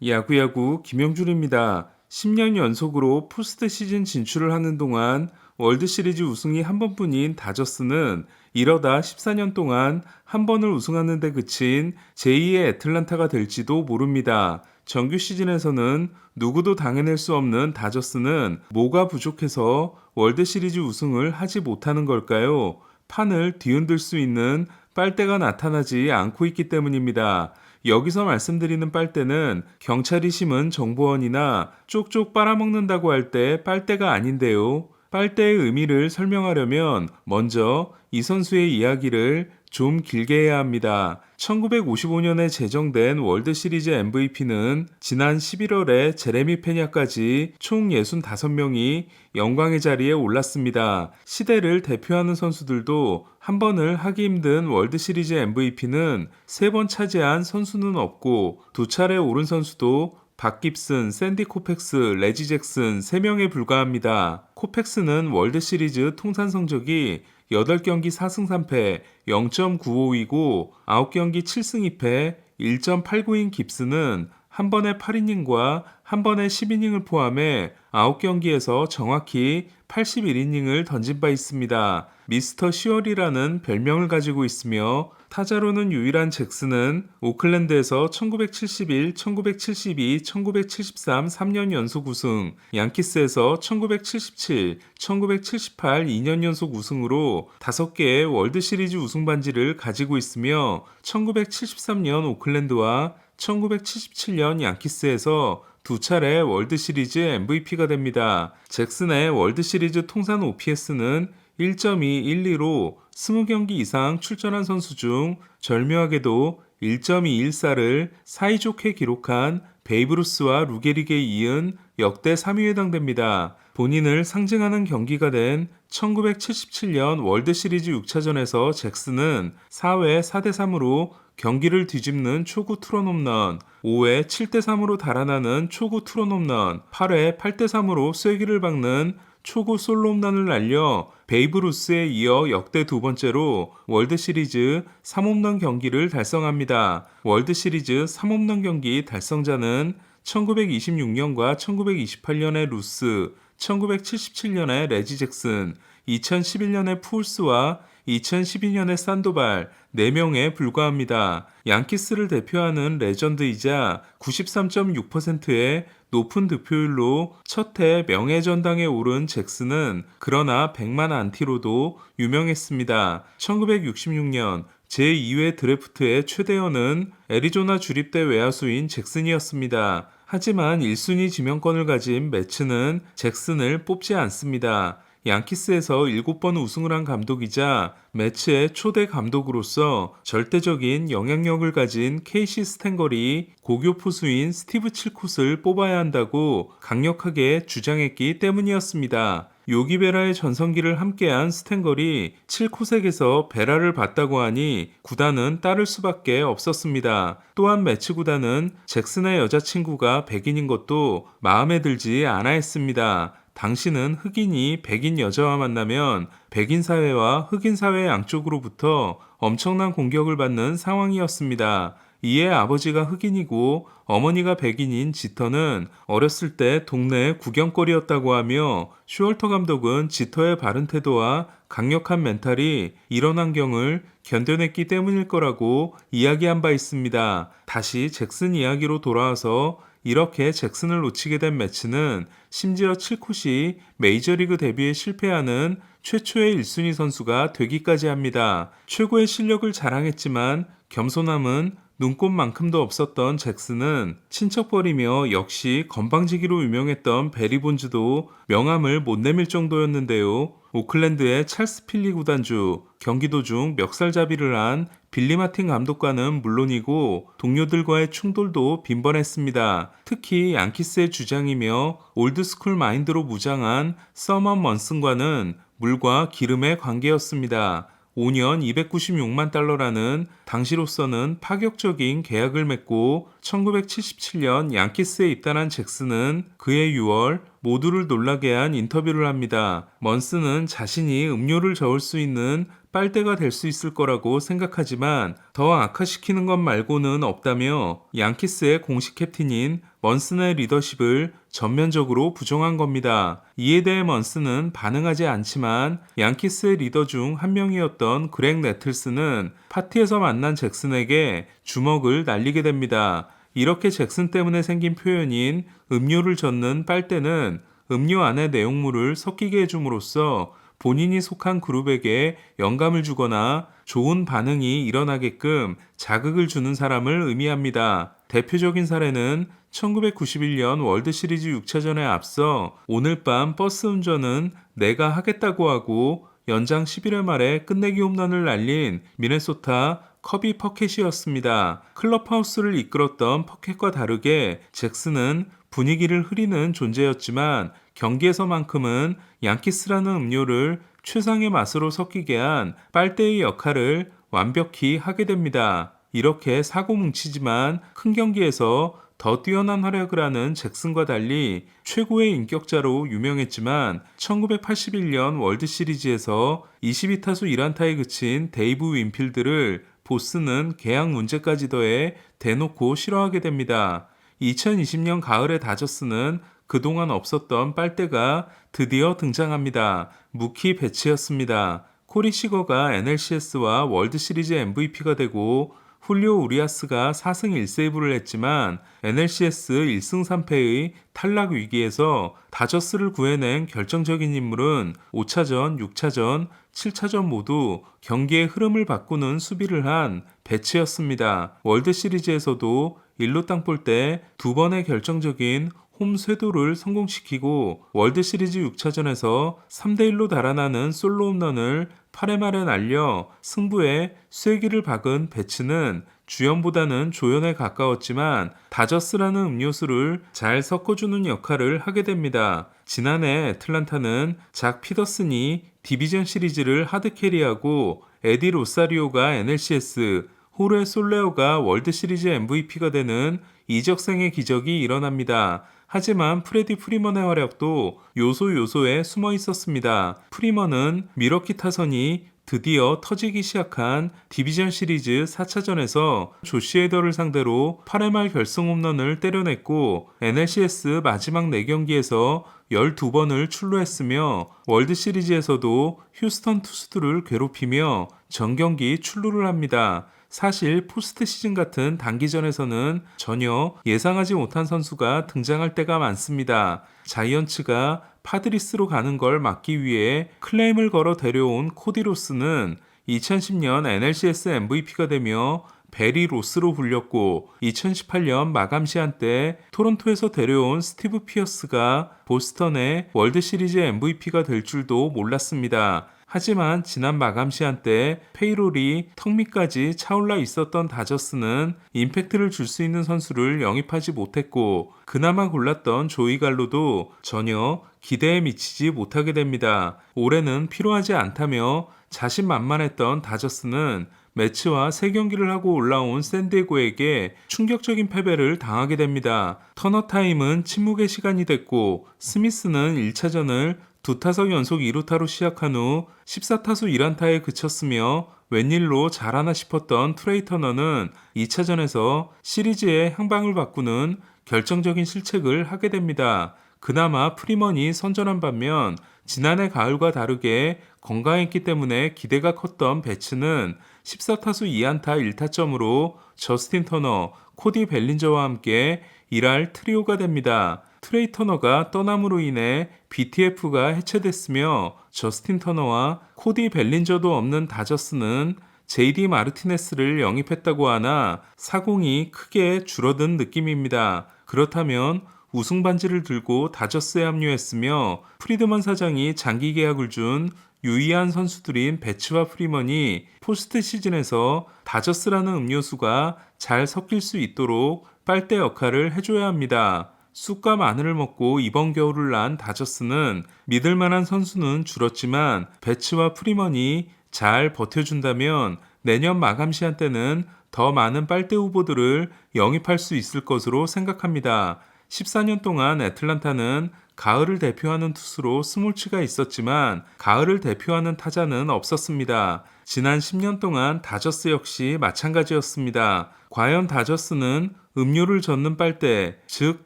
야구야구 김영준입니다. 10년 연속으로 포스트 시즌 진출을 하는 동안 월드시리즈 우승이 한 번뿐인 다저스는 이러다 14년 동안 한 번을 우승하는 데 그친 제2의 애틀란타가 될지도 모릅니다. 정규 시즌에서는 누구도 당해낼 수 없는 다저스는 뭐가 부족해서 월드시리즈 우승을 하지 못하는 걸까요? 판을 뒤흔들 수 있는 빨대가 나타나지 않고 있기 때문입니다. 여기서 말씀드리는 빨대는 경찰이 심은 정보원이나 쪽쪽 빨아먹는다고 할 때 빨대가 아닌데요. 빨대의 의미를 설명하려면 먼저 이 선수의 이야기를 좀 길게 해야 합니다. 1955년에 제정된 월드시리즈 MVP는 지난 11월에 제레미 페냐까지 총 65명이 영광의 자리에 올랐습니다. 시대를 대표하는 선수들도 한 번을 하기 힘든 월드시리즈 MVP는 3번 차지한 선수는 없고 2차례 오른 선수도 박 깁슨, 샌디 코펙스, 레지 잭슨 3명에 불과합니다. 코펙스는 월드시리즈 통산 성적이 8경기 4승 3패 0.95이고 9경기 7승 2패 1.89인 깁스는 한 번에 8이닝과 한 번에 10이닝을 포함해 9경기에서 정확히 81이닝을 던진 바 있습니다. 미스터 시월이라는 별명을 가지고 있으며 타자로는 유일한 잭슨은 오클랜드에서 1971, 1972, 1973 3년 연속 우승, 양키스에서 1977, 1978 2년 연속 우승으로 5개의 월드시리즈 우승 반지를 가지고 있으며 1973년 오클랜드와 1977년 양키스에서 2차례 월드시리즈 MVP가 됩니다. 잭슨의 월드시리즈 통산 OPS는 1.212로 20경기 이상 출전한 선수 중 절묘하게도 1.214를 사이좋게 기록한 베이브루스와 루게릭에 이은 역대 3위에 해당됩니다. 본인을 상징하는 경기가 된 1977년 월드시리즈 6차전에서 잭슨은 4회 4대3으로 경기를 뒤집는 초구 투런 홈런, 5회 7대3으로 달아나는 초구 투런 홈런, 8회 8대3으로 쐐기를 박는 초구 솔로 홈런을 날려 베이브루스에 이어 역대 두 번째로 월드시리즈 3홈런 경기를 달성합니다. 월드시리즈 3홈런 경기 달성자는 1926년과 1928년의 루스, 1977년의 레지 잭슨, 2011년의 푸울스와 2012년의 산도발 4명에 불과합니다. 양키스를 대표하는 레전드이자 93.6%의 높은 득표율로 첫해 명예전당에 오른 잭슨은 그러나 100만 안티로도 유명했습니다. 1966년 제2회 드래프트의 최대현은 애리조나 주립대 외야수인 잭슨이었습니다. 하지만 1순위 지명권을 가진 매츠는 잭슨을 뽑지 않습니다. 양키스에서 7번 우승을 한 감독이자 매츠의 초대 감독으로서 절대적인 영향력을 가진 케이시 스탠걸이 고교 포수인 스티브 칠콧을 뽑아야 한다고 강력하게 주장했기 때문이었습니다. 요기 베라의 전성기를 함께한 스탠걸이 칠콧에게서 베라를 받다고 하니 구단은 따를 수밖에 없었습니다. 또한 매츠 구단은 잭슨의 여자친구가 백인인 것도 마음에 들지 않아 했습니다. 당신은 흑인이 백인 여자와 만나면 백인 사회와 흑인 사회 양쪽으로부터 엄청난 공격을 받는 상황이었습니다. 이에 아버지가 흑인이고 어머니가 백인인 지터는 어렸을 때 동네 구경거리였다고 하며 슈얼터 감독은 지터의 바른 태도와 강력한 멘탈이 이런 환경을 견뎌냈기 때문일 거라고 이야기한 바 있습니다. 다시 잭슨 이야기로 돌아와서 이렇게 잭슨을 놓치게 된 매츠는 심지어 칠콧이 메이저리그 데뷔에 실패하는 최초의 1순위 선수가 되기까지 합니다. 최고의 실력을 자랑했지만 겸손함은 눈꼽만큼도 없었던 잭슨은 친척벌이며 역시 건방지기로 유명했던 베리 본즈도 명함을 못 내밀 정도였는데요. 오클랜드의 찰스 필리 구단주, 경기도 중 멱살잡이를 한 빌리 마틴 감독과는 물론이고 동료들과의 충돌도 빈번했습니다. 특히 양키스의 주장이며 올드스쿨 마인드로 무장한 서먼 먼슨과는 물과 기름의 관계였습니다. 5년 296만 달러라는 당시로서는 파격적인 계약을 맺고 1977년 양키스에 입단한 잭슨은 그해 6월 모두를 놀라게 한 인터뷰를 합니다. 먼스는 자신이 음료를 저을 수 있는 빨대가 될 수 있을 거라고 생각하지만 더 악화시키는 것 말고는 없다며 양키스의 공식 캡틴인 먼슨의 리더십을 전면적으로 부정한 겁니다. 이에 대해 먼슨은 반응하지 않지만 양키스의 리더 중 한 명이었던 그렉 네틀스는 파티에서 만난 잭슨에게 주먹을 날리게 됩니다. 이렇게 잭슨 때문에 생긴 표현인 음료를 젓는 빨대는 음료 안에 내용물을 섞이게 해줌으로써 본인이 속한 그룹에게 영감을 주거나 좋은 반응이 일어나게끔 자극을 주는 사람을 의미합니다. 대표적인 사례는 1991년 월드시리즈 6차전에 앞서 오늘 밤 버스 운전은 내가 하겠다고 하고 연장 11회 말에 끝내기 홈런을 날린 미네소타 커비 퍼켓이었습니다. 클럽하우스를 이끌었던 퍼켓과 다르게 잭슨은 분위기를 흐리는 존재였지만 경기에서만큼은 양키스라는 음료를 최상의 맛으로 섞이게 한 빨대의 역할을 완벽히 하게 됩니다. 이렇게 사고 뭉치지만 큰 경기에서 더 뛰어난 활약을 하는 잭슨과 달리 최고의 인격자로 유명했지만 1981년 월드시리즈에서 22타수 1안타에 그친 데이브 윈필드를 보스는 계약 문제까지 더해 대놓고 싫어하게 됩니다. 2020년 가을에 다저스는 그동안 없었던 빨대가 드디어 등장합니다. 무키 배치였습니다. 코리 시거가 NLCS와 월드시리즈 MVP가 되고 훌리오 우리아스가 4승 1세이브를 했지만 NLCS 1승 3패의 탈락 위기에서 다저스를 구해낸 결정적인 인물은 5차전, 6차전, 7차전 모두 경기의 흐름을 바꾸는 수비를 한 배치였습니다. 월드시리즈에서도 1루 땅볼 때 두 번의 결정적인 홈 쇄도를 성공시키고 월드시리즈 6차전에서 3대1로 달아나는 솔로 홈런을 8회 말에 날려 승부에 쐐기를 박은 배츠는 주연보다는 조연에 가까웠지만 다저스라는 음료수를 잘 섞어주는 역할을 하게 됩니다. 지난해 애틀란타는 작 피더슨이 디비전 시리즈를 하드캐리하고 에디 로사리오가 NLCS, 호르헤 솔레오가 월드시리즈 MVP가 되는 이적생의 기적이 일어납니다. 하지만 프레디 프리먼의 활약도 요소요소에 숨어 있었습니다. 프리먼은 미러키 타선이 드디어 터지기 시작한 디비전 시리즈 4차전에서 조시 헤더를 상대로 8회 말 결승 홈런을 때려냈고 NLCS 마지막 4경기에서 12번을 출루했으며 월드시리즈에서도 휴스턴 투수들을 괴롭히며 전경기 출루를 합니다. 사실 포스트 시즌 같은 단기전에서는 전혀 예상하지 못한 선수가 등장할 때가 많습니다. 자이언츠가 파드리스로 가는 걸 막기 위해 클레임을 걸어 데려온 코디 로스는 2010년 NLCS MVP가 되며 베리 로스로 불렸고 2018년 마감 시한 때 토론토에서 데려온 스티브 피어스가 보스턴의 월드시리즈 MVP가 될 줄도 몰랐습니다. 하지만 지난 마감 시한 때 페이롤이 턱 밑까지 차올라 있었던 다저스는 임팩트를 줄 수 있는 선수를 영입하지 못했고 그나마 골랐던 조이 갈로도 전혀 기대에 미치지 못하게 됩니다. 올해는 필요하지 않다며 자신만만했던 다저스는 매치와 3경기를 하고 올라온 샌디에고에게 충격적인 패배를 당하게 됩니다. 터너타임은 침묵의 시간이 됐고 스미스는 1차전을 2타석 연속 2루타로 시작한 후 14타수 1안타에 그쳤으며 웬일로 잘하나 싶었던 트레이 터너는 2차전에서 시리즈의 향방을 바꾸는 결정적인 실책을 하게 됩니다. 그나마 프리먼이 선전한 반면 지난해 가을과 다르게 건강했기 때문에 기대가 컸던 배츠는 14타수 2안타 1타점으로 저스틴 터너, 코디 벨린저와 함께 1할 트리오가 됩니다. 트레이 터너가 떠남으로 인해 BTF가 해체됐으며 저스틴 터너와 코디 벨린저도 없는 다저스는 JD 마르티네스를 영입했다고 하나 사공이 크게 줄어든 느낌입니다. 그렇다면 우승 반지를 들고 다저스에 합류했으며 프리드먼 사장이 장기 계약을 준 유의한 선수들인 배츠와 프리먼이 포스트 시즌에서 다저스라는 음료수가 잘 섞일 수 있도록 빨대 역할을 해줘야 합니다. 쑥과 마늘을 먹고 이번 겨울을 난 다저스는 믿을 만한 선수는 줄었지만 배츠와 프리먼이 잘 버텨준다면 내년 마감 시한 때는 더 많은 빨대 후보들을 영입할 수 있을 것으로 생각합니다. 14년 동안 애틀란타는 가을을 대표하는 투수로 스몰츠가 있었지만 가을을 대표하는 타자는 없었습니다. 지난 10년 동안 다저스 역시 마찬가지였습니다. 과연 다저스는 음료를 젓는 빨대, 즉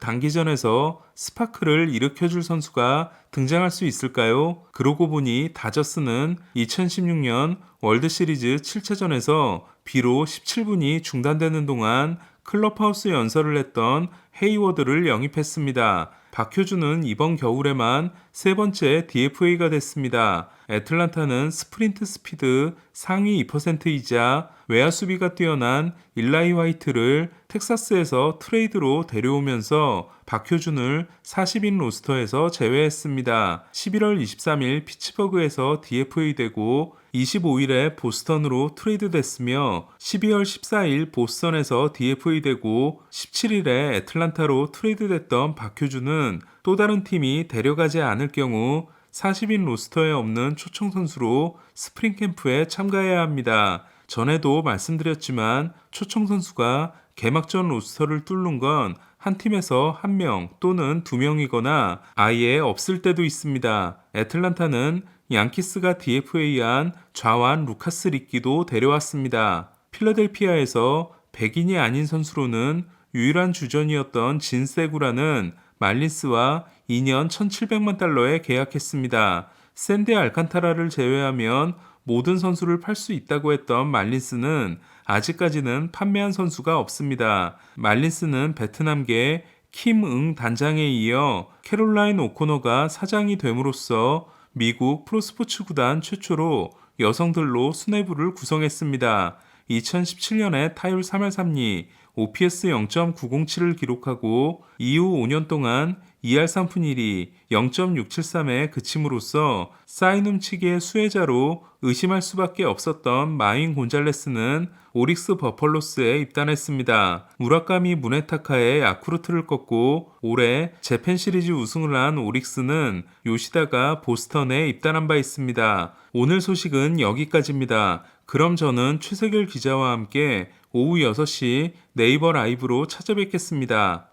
단기전에서 스파크를 일으켜줄 선수가 등장할 수 있을까요? 그러고 보니 다저스는 2016년 월드시리즈 7차전에서 비로 17분이 중단되는 동안 클럽하우스 연설을 했던 헤이워드를 영입했습니다. 박효준은 이번 겨울에만 세 번째 DFA가 됐습니다. 애틀란타는 스프린트 스피드 상위 2%이자 외야 수비가 뛰어난 일라이 화이트를 텍사스에서 트레이드로 데려오면서 박효준을 40인 로스터에서 제외했습니다. 11월 23일 피츠버그에서 DFA 되고 25일에 보스턴으로 트레이드 됐으며 12월 14일 보스턴에서 DFA 되고 17일에 애틀란타로 트레이드 됐던 박효준은 또 다른 팀이 데려가지 않을 경우 40인 로스터에 없는 초청 선수로 스프링 캠프에 참가해야 합니다. 전에도 말씀드렸지만 초청 선수가 개막전 로스터를 뚫는 건 한 팀에서 1명 또는 2명이거나 아예 없을 때도 있습니다. 애틀란타는 양키스가 DFA한 좌완 루카스 리끼도 데려왔습니다. 필라델피아에서 백인이 아닌 선수로는 유일한 주전이었던 진 세구라는 말린스와 2년 1,700만 달러에 계약했습니다. 샌디 알칸타라를 제외하면 모든 선수를 팔 수 있다고 했던 말린스는 아직까지는 판매한 선수가 없습니다. 말린스는 베트남계 킴응 단장에 이어 캐롤라인 오코너가 사장이 됨으로써 미국 프로스포츠 구단 최초로 여성들로 수뇌부를 구성했습니다. 2017년에 타율 3할 3리, OPS 0.907을 기록하고 이후 5년 동안 2할 3푼 1리, 0.673에 그침으로써 사인 훔치기의 수혜자로 의심할 수밖에 없었던 마인 곤잘레스는 오릭스 버펄로스에 입단했습니다. 무라카미 무네타카의 야쿠르트를 꺾고 올해 재팬 시리즈 우승을 한 오릭스는 요시다가 보스턴에 입단한 바 있습니다. 오늘 소식은 여기까지입니다. 그럼 저는 최세길 기자와 함께 오후 6시 네이버 라이브로 찾아뵙겠습니다.